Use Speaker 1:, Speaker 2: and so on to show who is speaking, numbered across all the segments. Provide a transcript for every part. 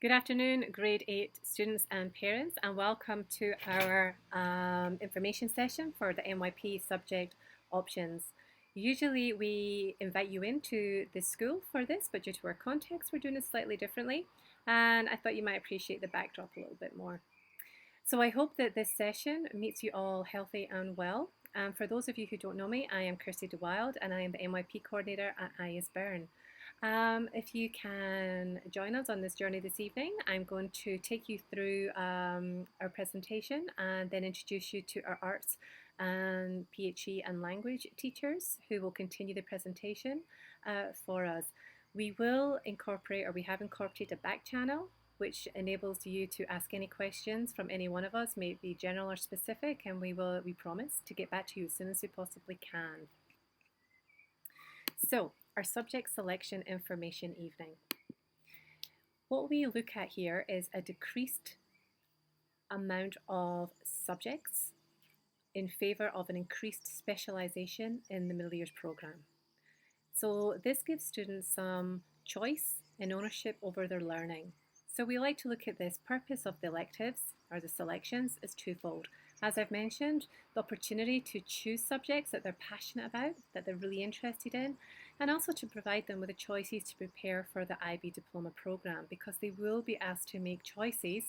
Speaker 1: Good afternoon, grade 8 students and parents, and welcome to our information session for the NYP subject options. Usually we invite you into the school for this, but due to our context, we're doing it slightly differently, and I thought you might appreciate the backdrop a little bit more. So I hope that this session meets you all healthy and well. For those of you who don't know me, I am Kirsty DeWild, and I am the NYP coordinator at ISBERN. If you can join us on this journey this evening, I'm going to take you through our presentation and then introduce you to our arts and PHE and language teachers who will continue the presentation for us. We will incorporate, or we have incorporated, a back channel which enables you to ask any questions from any one of us, may it be general or specific, and we promise to get back to you as soon as we possibly can. So, our subject selection information evening. What we look at here is a decreased amount of subjects in favour of an increased specialisation in the middle years programme. So this gives students some choice and ownership over their learning. So we like to look at this. Purpose of the electives or the selections is twofold. As I've mentioned, the opportunity to choose subjects that they're passionate about, that they're really interested in, and also to provide them with the choices to prepare for the IB diploma programme, because they will be asked to make choices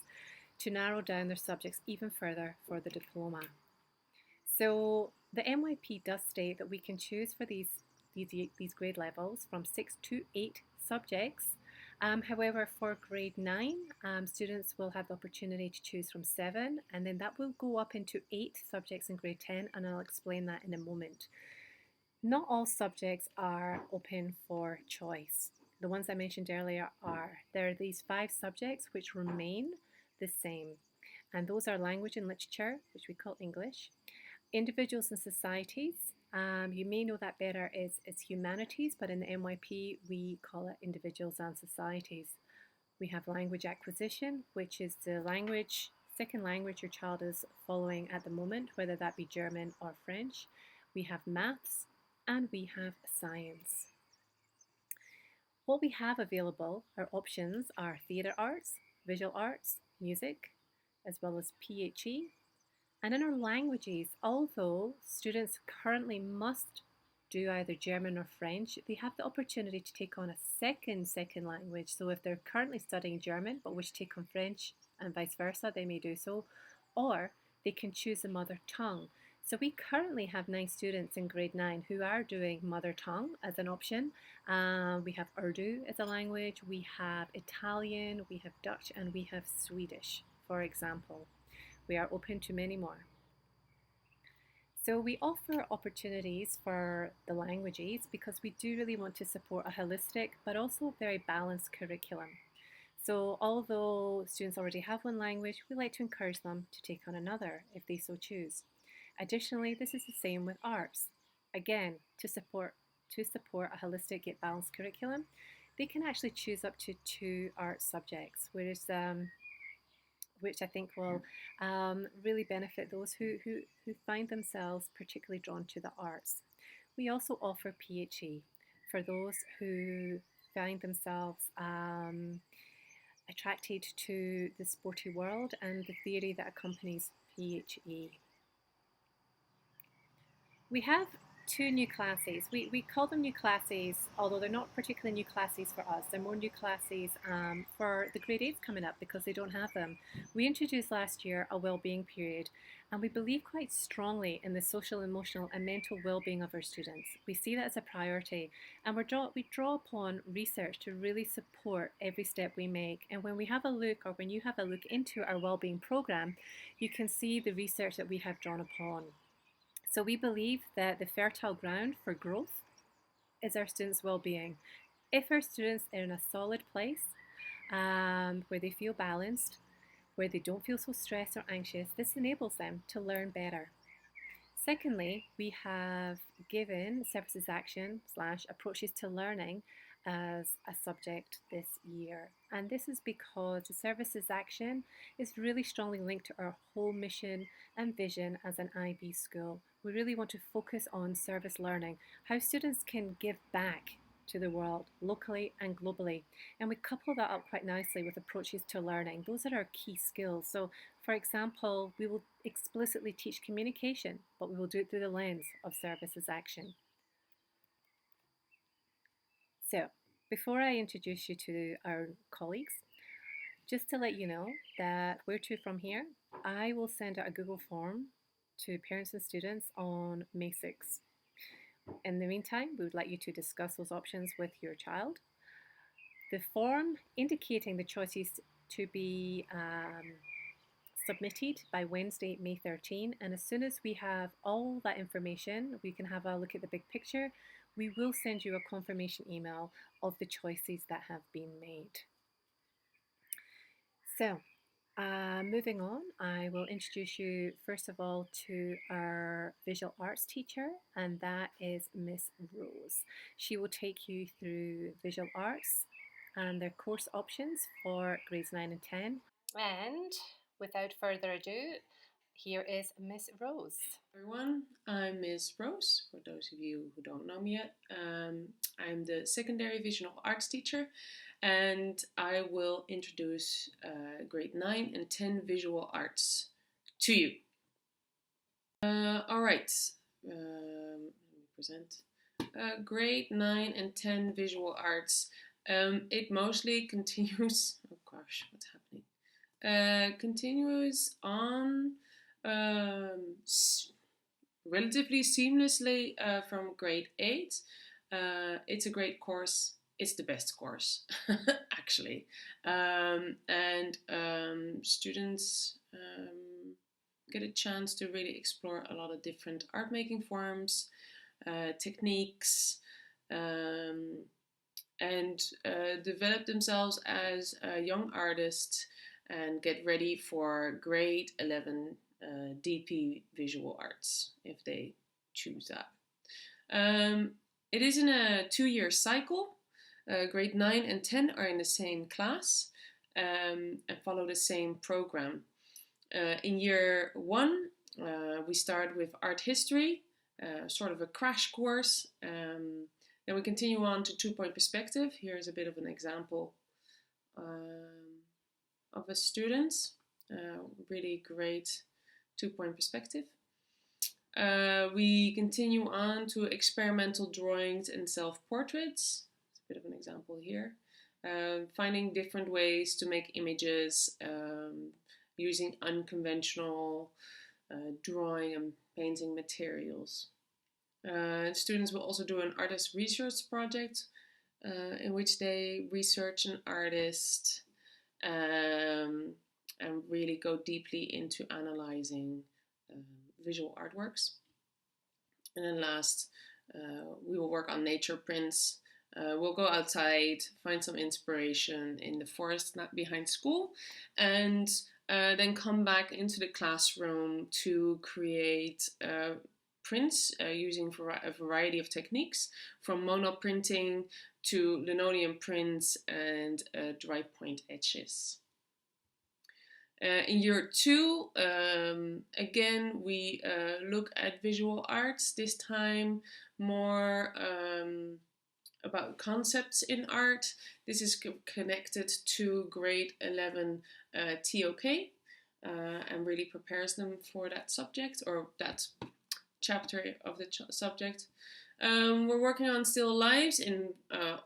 Speaker 1: to narrow down their subjects even further for the diploma. So the NYP does state that we can choose for these grade levels from 6 to 8 subjects. However, for grade 9, students will have the opportunity to choose from 7, and then that will go up into 8 subjects in grade 10, and I'll explain that in a moment. Not all subjects are open for choice. The ones I mentioned earlier are. There are these 5 subjects which remain the same, and those are language and literature, which we call English, individuals and societies. You may know that better as humanities, but in the NYP we call it individuals and societies. We have language acquisition, which is the second language your child is following at the moment, whether that be German or French. We have maths, and we have science. What we have available, our options, are theatre arts, visual arts, music, as well as PHE. And in our languages, although students currently must do either German or French, they have the opportunity to take on a second language. So if they're currently studying German but wish to take on French and vice versa, they may do so, or they can choose a mother tongue. So we currently have 9 students in grade 9 who are doing mother tongue as an option. We have Urdu as a language, we have Italian, we have Dutch, and we have Swedish, for example. We are open to many more. So we offer opportunities for the languages because we do really want to support a holistic but also very balanced curriculum. So although students already have one language, we like to encourage them to take on another if they so choose. Additionally, this is the same with arts. Again, to support a holistic yet balanced curriculum, they can actually choose up to 2 art subjects, which I think will really benefit those who find themselves particularly drawn to the arts. We also offer PHE for those who find themselves attracted to the sporty world and the theory that accompanies PHE. We have 2 new classes. We call them new classes, although they're not particularly new classes for us. They're more new classes for the grade 8s coming up because they don't have them. We introduced last year a well-being period, and we believe quite strongly in the social, emotional and mental well-being of our students. We see that as a priority, and we draw upon research to really support every step we make. And when we have a look, or when you have a look into our well-being program, you can see the research that we have drawn upon. So we believe that the fertile ground for growth is our students' well-being. If our students are in a solid place where they feel balanced, where they don't feel so stressed or anxious, this enables them to learn better. Secondly, we have given services action / approaches to learning as a subject this year. And this is because the services action is really strongly linked to our whole mission and vision as an IB school. We really want to focus on service learning, how students can give back to the world, locally and globally. And we couple that up quite nicely with approaches to learning. Those are our key skills. So, for example, we will explicitly teach communication, but we will do it through the lens of service as action. So, before I introduce you to our colleagues, just to let you know that where to from here, I will send out a Google form to parents and students on May 6th. In the meantime, we would like you to discuss those options with your child. The form indicating the choices to be submitted by Wednesday, May 13, and as soon as we have all that information, we can have a look at the big picture. We will send you a confirmation email of the choices that have been made. So, moving on, I will introduce you first of all to our visual arts teacher, and that is Miss Rose. She will take you through visual arts and their course options for grades 9 and 10. And without further ado, here is Miss Rose.
Speaker 2: Everyone, I'm Miss Rose, for those of you who don't know me yet. I'm the secondary visual arts teacher, and I will introduce grade 9 and 10 visual arts to you. Alright, let me present. Grade 9 and 10 visual arts. It mostly continues, oh gosh, what's happening? Continues on relatively seamlessly from grade 8. It's a great course. It's the best course, actually. And students get a chance to really explore a lot of different art making forms, techniques, and develop themselves as young artists and get ready for grade 11 DP visual arts if they choose that. It is in a 2-year cycle. Grade 9 and 10 are in the same class and follow the same program. In year 1, we start with art history, sort of a crash course. Then we continue on to 2-point perspective. Here's a bit of an example of a student. Really great 2-point perspective. We continue on to experimental drawings and self-portraits. It's a bit of an example here. Finding different ways to make images using unconventional drawing and painting materials. Students will also do an artist research project in which they research an artist and really go deeply into analyzing visual artworks. And then last, we will work on nature prints. We'll go outside, find some inspiration in the forest behind school, and then come back into the classroom to create prints using a variety of techniques, from monoprinting to linoleum prints and dry point etches. In year 2, again, we look at visual arts, this time more about concepts in art. This is connected to grade 11 TOK and really prepares them for that subject or that chapter of the subject. We're working on still lives in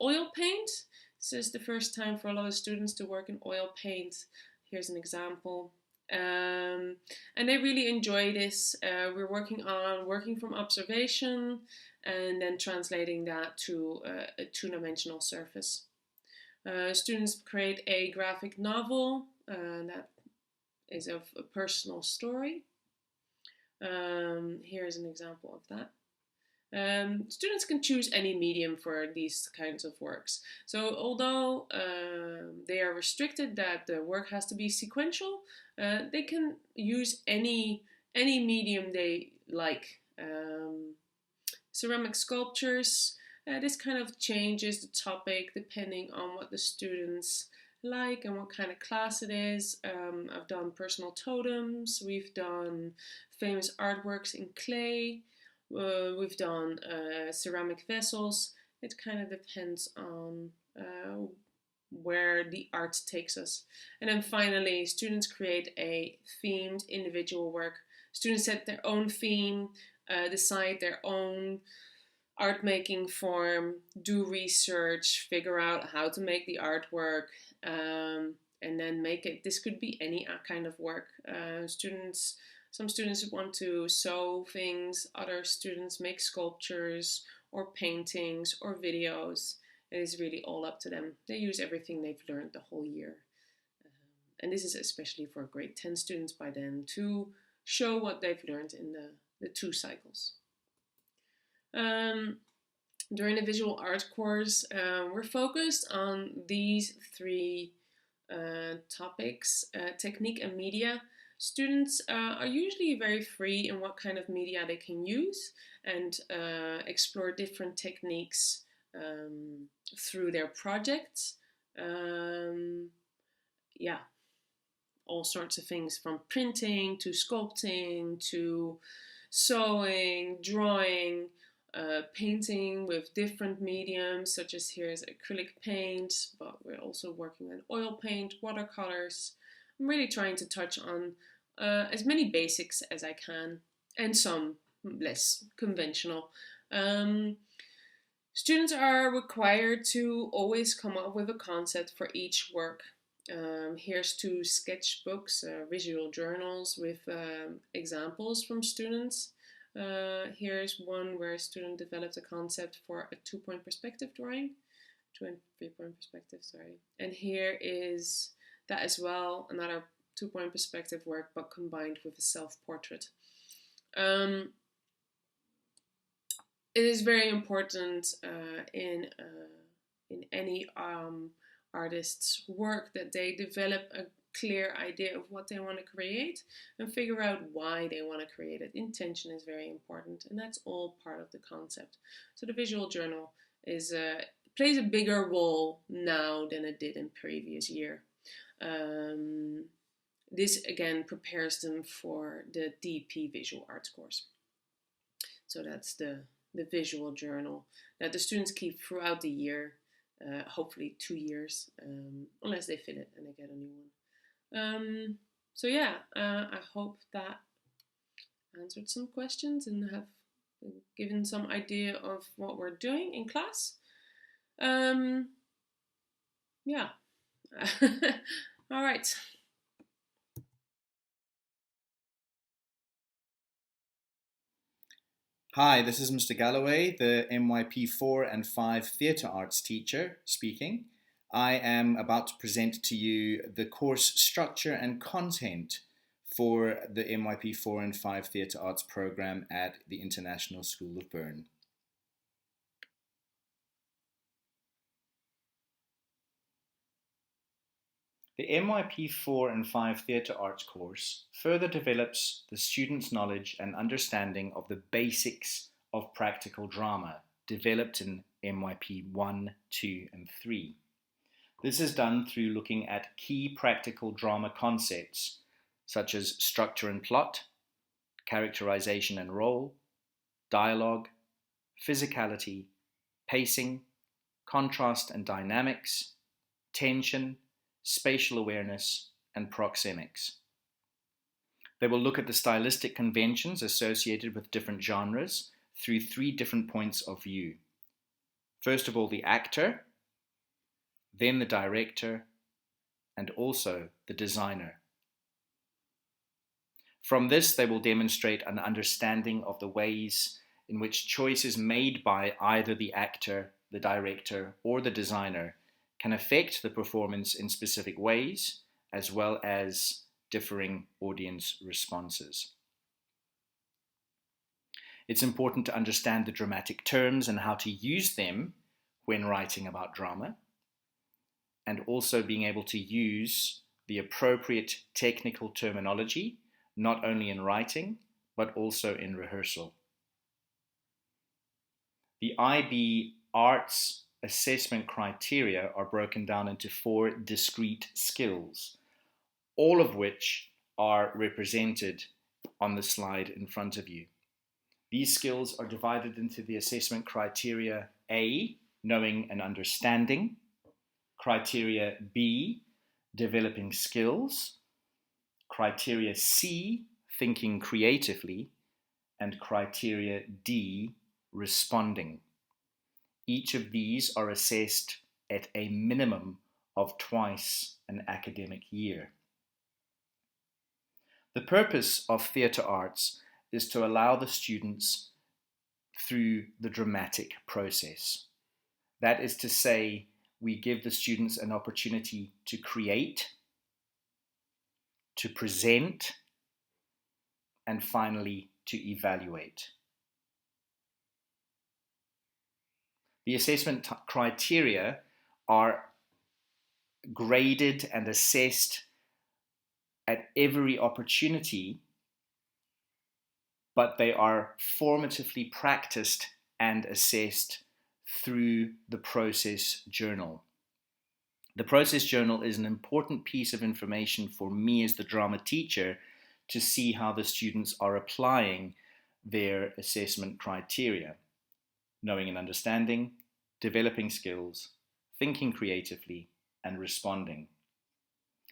Speaker 2: oil paint. This is the first time for a lot of students to work in oil paint. Here's an example. And they really enjoy this. We're working from observation and then translating that to a 2-dimensional surface. Students create a graphic novel that is of a personal story. Here's an example of that. Students can choose any medium for these kinds of works. So although they are restricted that the work has to be sequential, they can use any medium they like. Ceramic sculptures, this kind of changes the topic depending on what the students like and what kind of class it is. I've done personal totems, we've done famous artworks in clay, we've done ceramic vessels, It kind of depends on where the art takes us. And then finally, students create a themed individual work. Students set their own theme, decide their own art making form, do research, figure out how to make the artwork, and then make it. This could be any kind of work. Some students want to sew things, other students make sculptures or paintings or videos. It is really all up to them. They use everything they've learned the whole year. And this is especially for grade 10 students by then to show what they've learned in the 2 cycles. During the visual art course, we're focused on these 3 topics, technique and media. Students are usually very free in what kind of media they can use and explore different techniques through their projects. Yeah, all sorts of things from printing to sculpting to sewing, drawing, painting with different mediums, such as here's acrylic paint, but we're also working on oil paint, watercolors. I'm really trying to touch on as many basics as I can and some less conventional. Students are required to always come up with a concept for each work. Here's 2 sketchbooks, visual journals with examples from students. Here's one where a student developed a concept for a 2-point perspective drawing, 2 and 3-point perspective, sorry. And here is that as well, another 2-point perspective work, but combined with a self-portrait. It is very important in any artist's work that they develop a clear idea of what they want to create and figure out why they want to create it. Intention is very important, and that's all part of the concept. So the visual journal is plays a bigger role now than it did in previous year. This again prepares them for the DP visual arts course. So that's the visual journal that the students keep throughout the year, hopefully 2 years, unless they fill it and they get a new one. So yeah, I hope that answered some questions and have given some idea of what we're doing in class. Yeah. All right.
Speaker 3: Hi, this is Mr. Galloway, the MYP 4 and 5 Theatre Arts teacher speaking. I am about to present to you the course structure and content for the MYP 4 and 5 Theatre Arts program at the International School of Bern. The MYP 4 and 5 Theatre Arts course further develops the student's knowledge and understanding of the basics of practical drama developed in MYP 1, 2, and 3. This is done through looking at key practical drama concepts such as structure and plot, characterization and role, dialogue, physicality, pacing, contrast and dynamics, tension, spatial awareness, and proxemics. They will look at the stylistic conventions associated with different genres through 3 different points of view. First of all, the actor, then the director, and also the designer. From this, they will demonstrate an understanding of the ways in which choices made by either the actor, the director, or the designer can affect the performance in specific ways, as well as differing audience responses. It's important to understand the dramatic terms and how to use them when writing about drama, and also being able to use the appropriate technical terminology, not only in writing, but also in rehearsal. The IB Arts assessment criteria are broken down into 4 discrete skills, all of which are represented on the slide in front of you. These skills are divided into the assessment criteria A, knowing and understanding. Criteria B, developing skills. Criteria C, thinking creatively. And criteria D, responding. Each of these are assessed at a minimum of twice an academic year. The purpose of theatre arts is to allow the students through the dramatic process. That is to say, we give the students an opportunity to create, to present, and finally to evaluate. The assessment criteria are graded and assessed at every opportunity, but they are formatively practiced and assessed through the process journal. The process journal is an important piece of information for me as the drama teacher to see how the students are applying their assessment criteria: knowing and understanding, developing skills, thinking creatively, and responding.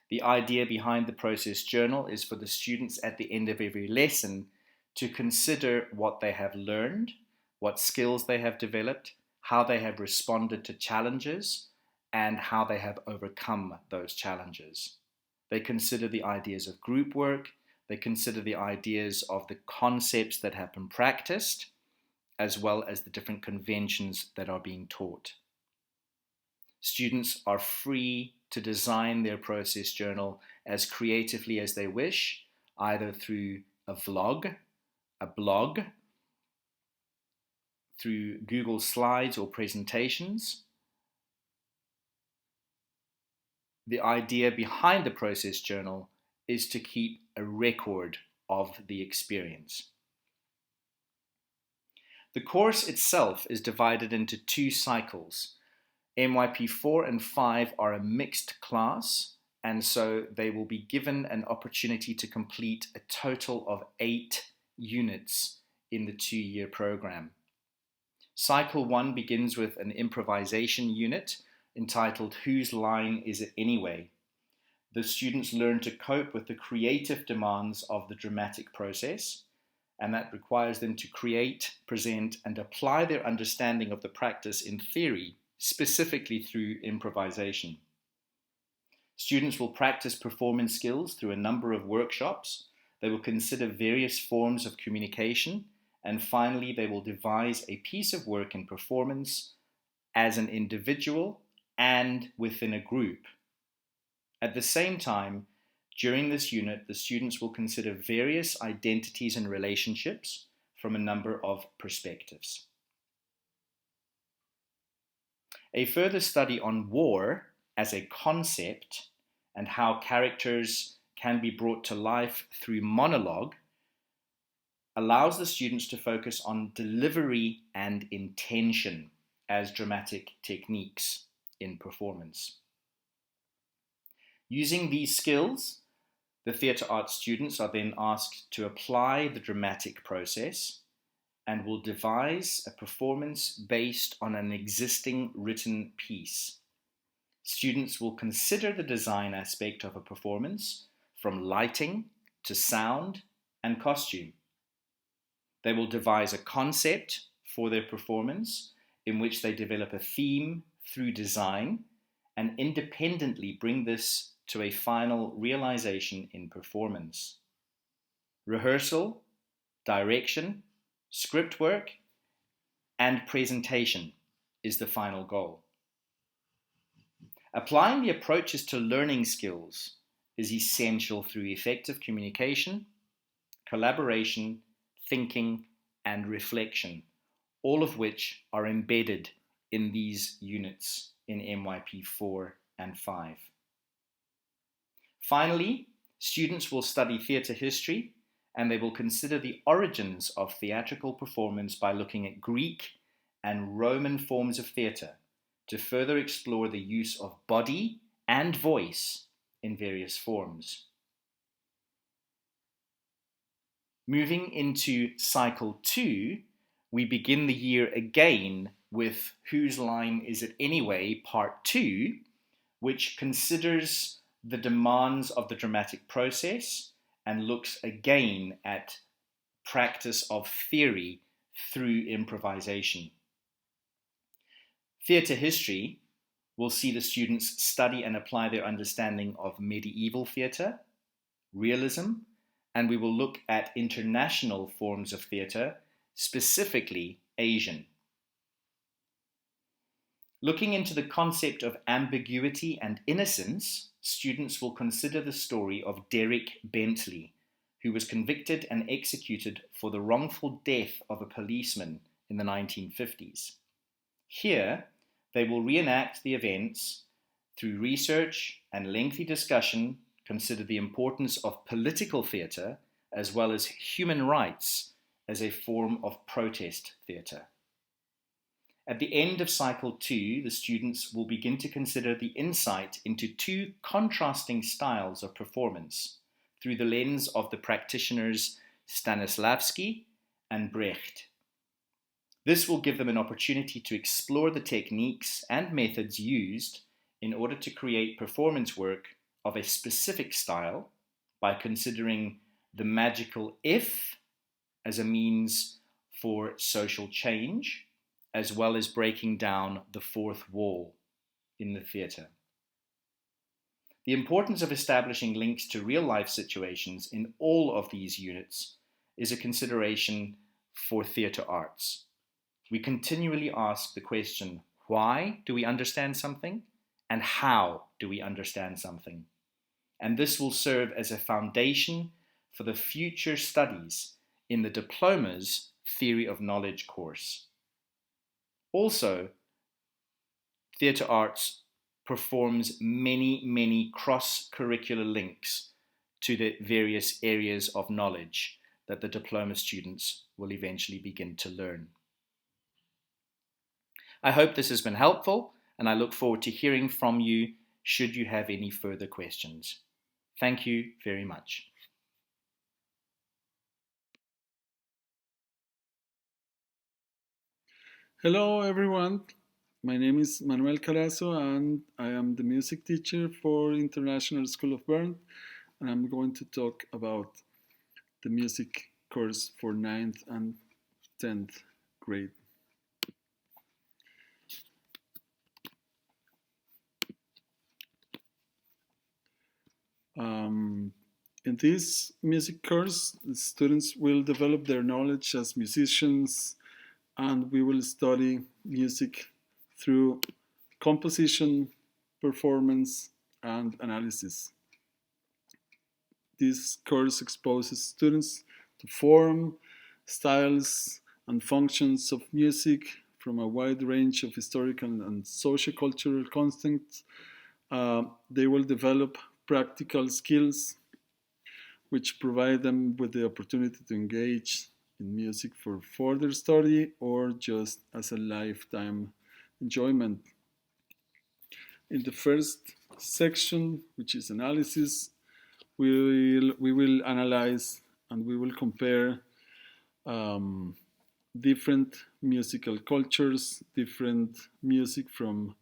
Speaker 3: The idea behind the process journal is for the students at the end of every lesson to consider what they have learned, what skills they have developed, how they have responded to challenges, and how they have overcome those challenges. They consider the ideas of group work, they consider the ideas of the concepts that have been practiced, as well as the different conventions that are being taught. Students are free to design their process journal as creatively as they wish, either through a vlog, a blog, through Google Slides or presentations. The idea behind the process journal is to keep a record of the experience. The course itself is divided into 2 cycles. MYP 4 and 5 are a mixed class, and so they will be given an opportunity to complete a total of 8 units in the 2-year program. Cycle 1 begins with an improvisation unit entitled Whose Line Is It Anyway? The students learn to cope with the creative demands of the dramatic process, and that requires them to create, present, and apply their understanding of the practice in theory, specifically through improvisation. Students will practice performance skills through a number of workshops. They will consider various forms of communication, and finally they will devise a piece of work in performance as an individual and within a group. At the same time, during this unit, the students will consider various identities and relationships from a number of perspectives. A further study on war as a concept and how characters can be brought to life through monologue allows the students to focus on delivery and intention as dramatic techniques in performance. Using these skills, the theatre arts students are then asked to apply the dramatic process and will devise a performance based on an existing written piece. Students will consider the design aspect of a performance, from lighting to sound and costume. They will devise a concept for their performance in which they develop a theme through design and independently bring this to a final realization in performance. Rehearsal, direction, script work, and presentation is the final goal. Applying the approaches to learning skills is essential through effective communication, collaboration, thinking, and reflection, all of which are embedded in these units in MYP 4 and 5. Finally, students will study theatre history, and they will consider the origins of theatrical performance by looking at Greek and Roman forms of theatre to further explore the use of body and voice in various forms. Moving into cycle 2, we begin the year again with Whose Line Is It Anyway, Part 2, which considers the demands of the dramatic process and looks again at practice of theory through improvisation. Theatre history will see the students study and apply their understanding of medieval theatre, realism, and we will look at international forms of theatre, specifically Asian. Looking into the concept of ambiguity and innocence, students will consider the story of Derek Bentley, who was convicted and executed for the wrongful death of a policeman in the 1950s. Here, they will reenact the events through research and lengthy discussion, consider the importance of political theatre as well as human rights as a form of protest theatre. At the end of Cycle 2, the students will begin to consider the insight into two contrasting styles of performance through the lens of the practitioners Stanislavski and Brecht. This will give them an opportunity to explore the techniques and methods used in order to create performance work of a specific style by considering the magical if as a means for social change, as well as breaking down the fourth wall in the theatre. The importance of establishing links to real-life situations in all of these units is a consideration for theatre arts. We continually ask the question, why do we understand something? And how do we understand something? And this will serve as a foundation for the future studies in the Diploma's Theory of Knowledge course. Also, theatre arts performs many cross-curricular links to the various areas of knowledge that the diploma students will eventually begin to learn. I hope this has been helpful, and I look forward to hearing from you should you have any further questions. Thank you very much.
Speaker 4: Hello everyone, my name is Manuel Carazo and I am the music teacher for International School of Bern, and I'm going to talk about the music course for 9th and 10th grade. In this music course, the students will develop their knowledge as musicians, and we will study music through composition, performance, and analysis. This course exposes students to form, styles, and functions of music from a wide range of historical and sociocultural contexts. They will develop practical skills which provide them with the opportunity to engage in music for further study or just as a lifetime enjoyment. In the first section, which is analysis, we will analyze and we will compare different musical cultures, different music from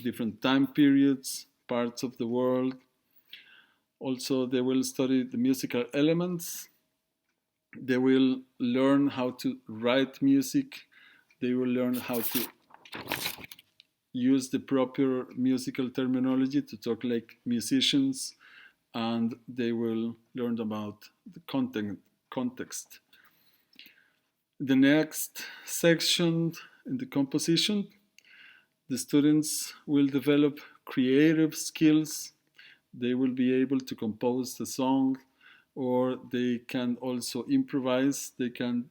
Speaker 4: different time periods, parts of the world. Also, they will study the musical elements. They will learn how to write music. They will learn how to use the proper musical terminology to talk like musicians, and they will learn about the context. The next section, in the composition, the students will develop creative skills. They will be able to compose the song, or they can also improvise. They can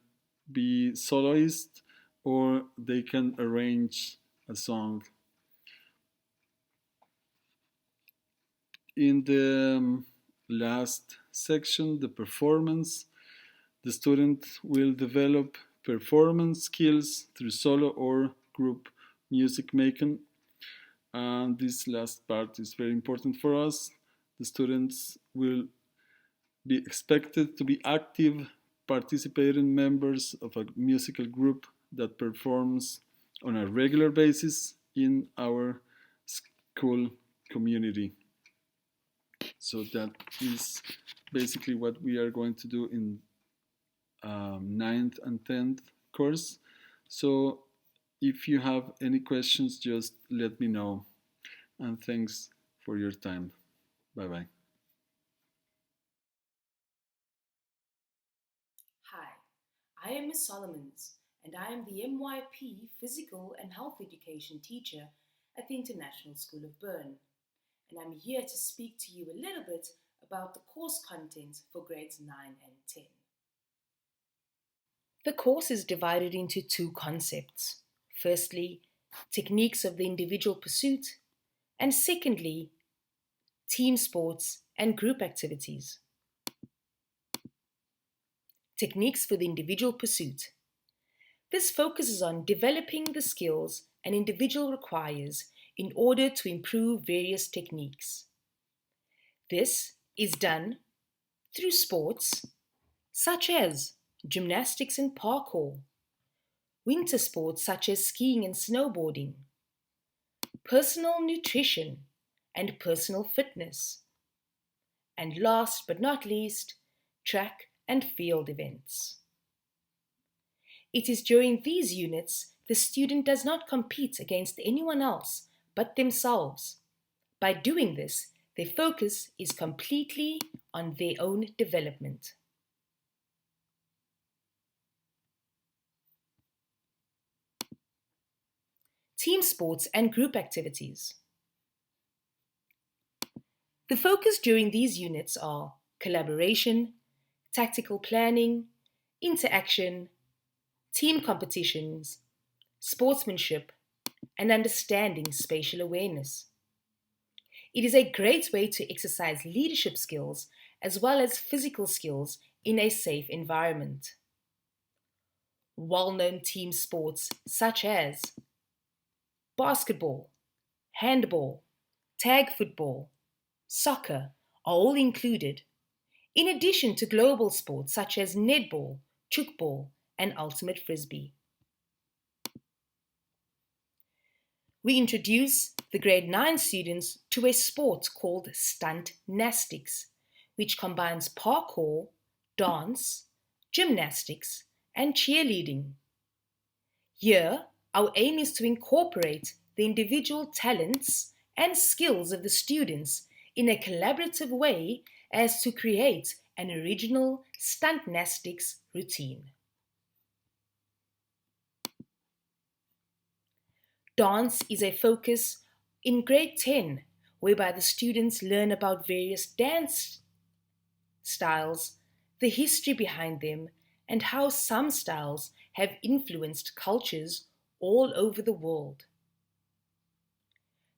Speaker 4: be soloist, or they can arrange a song. In the last section, the performance, the student will develop performance skills through solo or group music making. And this last part is very important for us. The students will be expected to be active, participating members of a musical group that performs on a regular basis in our school community. So that is basically what we are going to do in 9th and 10th course. So if you have any questions, just let me know. And thanks for your time. Bye bye.
Speaker 5: Hi, I am Miss Solomons, and I am the MYP Physical and Health Education teacher at the International School of Bern. And I'm here to speak to you a little bit about the course content for grades 9 and 10. The course is divided into two concepts. Firstly, techniques of the individual pursuit, and secondly, team sports and group activities. Techniques for the individual pursuit. This focuses on developing the skills an individual requires in order to improve various techniques. This is done through sports such as gymnastics and parkour, winter sports such as skiing and snowboarding, personal nutrition and personal fitness, and last but not least, track and field events. It is during these units the student does not compete against anyone else but themselves. By doing this, their focus is completely on their own development. Team sports and group activities. The focus during these units are collaboration, tactical planning, interaction, team competitions, sportsmanship, and understanding spatial awareness. It is a great way to exercise leadership skills as well as physical skills in a safe environment. Well-known team sports such as basketball, handball, tag football, soccer are all included, in addition to global sports such as netball, chukball, and ultimate frisbee. We introduce the grade 9 students to a sport called stuntnastics, which combines parkour, dance, gymnastics, and cheerleading. Here, our aim is to incorporate the individual talents and skills of the students in a collaborative way as to create an original stuntnastics routine. Dance is a focus in grade 10, whereby the students learn about various dance styles, the history behind them, and how some styles have influenced cultures all over the world.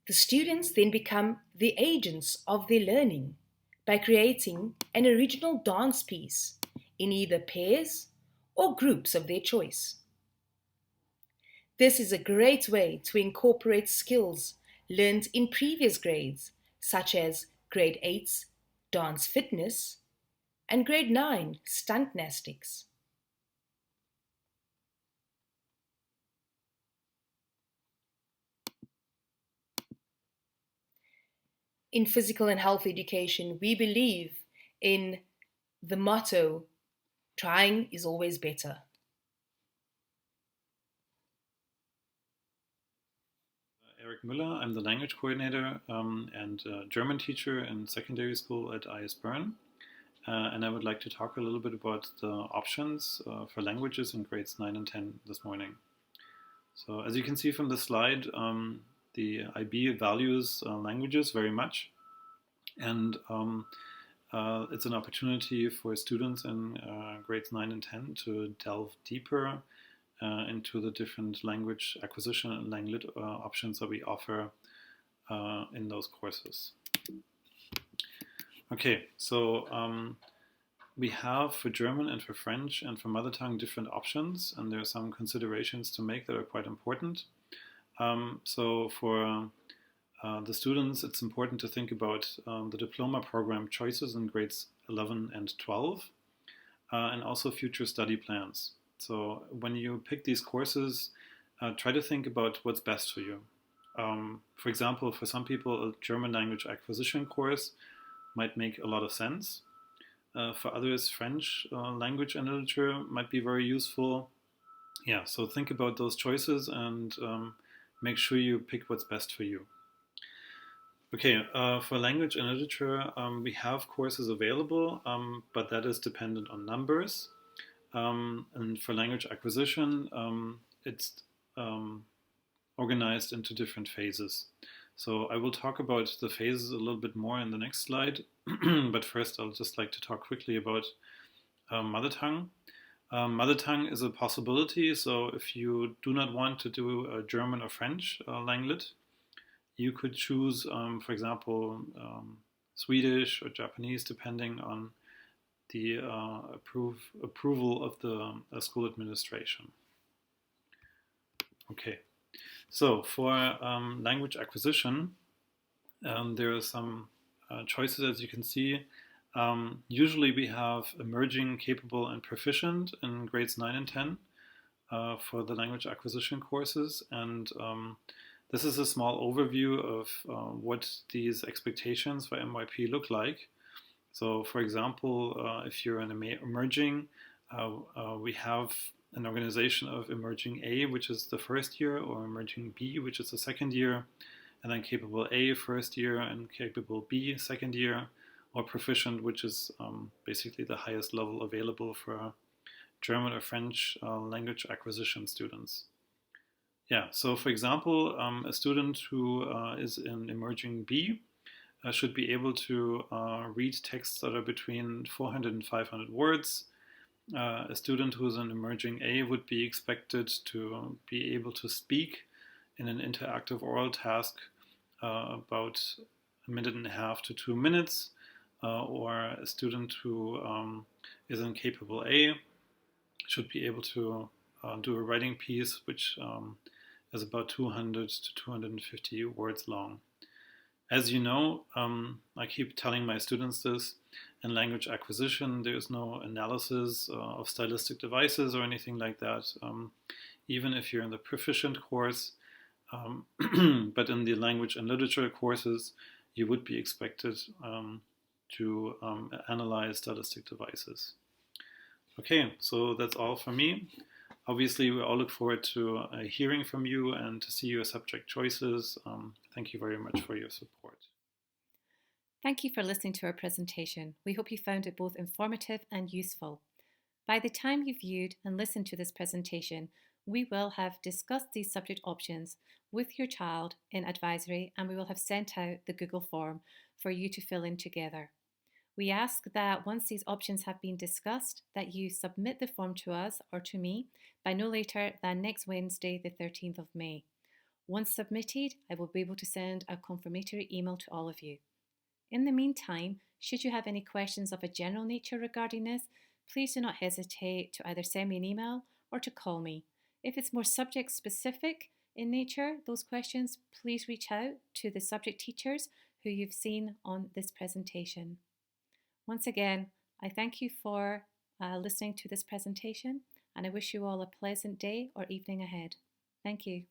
Speaker 5: The students then become the agents of their learning by creating an original dance piece in either pairs or groups of their choice. This is a great way to incorporate skills learned in previous grades, such as grade 8's dance fitness and grade 9 stuntnastics. In physical and health education, we believe in the motto, trying is always better.
Speaker 6: Eric Müller. I'm the language coordinator and German teacher in secondary school at IS Bern. And I would like to talk a little bit about the options for languages in grades 9 and 10 this morning. So as you can see from the slide, the IB values languages very much. And it's an opportunity for students in grades 9 and 10 to delve deeper into the different language acquisition and language options that we offer in those courses. Okay, so we have for German and for French and for mother tongue different options, and there are some considerations to make that are quite important. So for the students, it's important to think about the diploma program choices in grades 11 and 12, and also future study plans. So when you pick these courses, try to think about what's best for you. For example, for some people, a German language acquisition course might make a lot of sense. For others, French language and literature might be very useful. Yeah, so think about those choices and make sure you pick what's best for you. Okay, for language and literature, we have courses available, but that is dependent on numbers. And for language acquisition, it's organized into different phases. So I will talk about the phases a little bit more in the next slide, but first I'll just like to talk quickly about mother tongue. Mother tongue is a possibility, so if you do not want to do a German or French langlet, you could choose, for example, Swedish or Japanese, depending on the approval of the school administration. Okay, so for language acquisition, there are some choices, as you can see. Usually we have emerging, capable, and proficient in grades 9 and 10 for the language acquisition courses. And this is a small overview of what these expectations for MYP look like. So for example, if you're an emerging, we have an organization of emerging A, which is the first year, or emerging B, which is the second year, and then capable A first year and capable B second year, or proficient, which is basically the highest level available for German or French language acquisition students. Yeah, so for example, a student who is in emerging B should be able to read texts that are between 400 and 500 words. A student who is in emerging A would be expected to be able to speak in an interactive oral task about 1.5 to 2 minutes, or a student who is in capable A should be able to do a writing piece which is about 200 to 250 words long. As you know, I keep telling my students this, in language acquisition there is no analysis of stylistic devices or anything like that, even if you're in the proficient course, but in the language and literature courses you would be expected to analyze stylistic devices. Okay, so that's all for me. Obviously, we all look forward to hearing from you and to see your subject choices. Thank you very much for your support.
Speaker 1: Thank you for listening to our presentation. We hope you found it both informative and useful. By the time you viewed and listened to this presentation, we will have discussed these subject options with your child in advisory, and we will have sent out the Google form for you to fill in together. We ask that once these options have been discussed, that you submit the form to us or to me by no later than next Wednesday, the 13th of May. Once submitted, I will be able to send a confirmatory email to all of you. In the meantime, should you have any questions of a general nature regarding this, please do not hesitate to either send me an email or to call me. If it's more subject specific in nature, those questions, please reach out to the subject teachers who you've seen on this presentation. Once again, I thank you for listening to this presentation, and I wish you all a pleasant day or evening ahead. Thank you.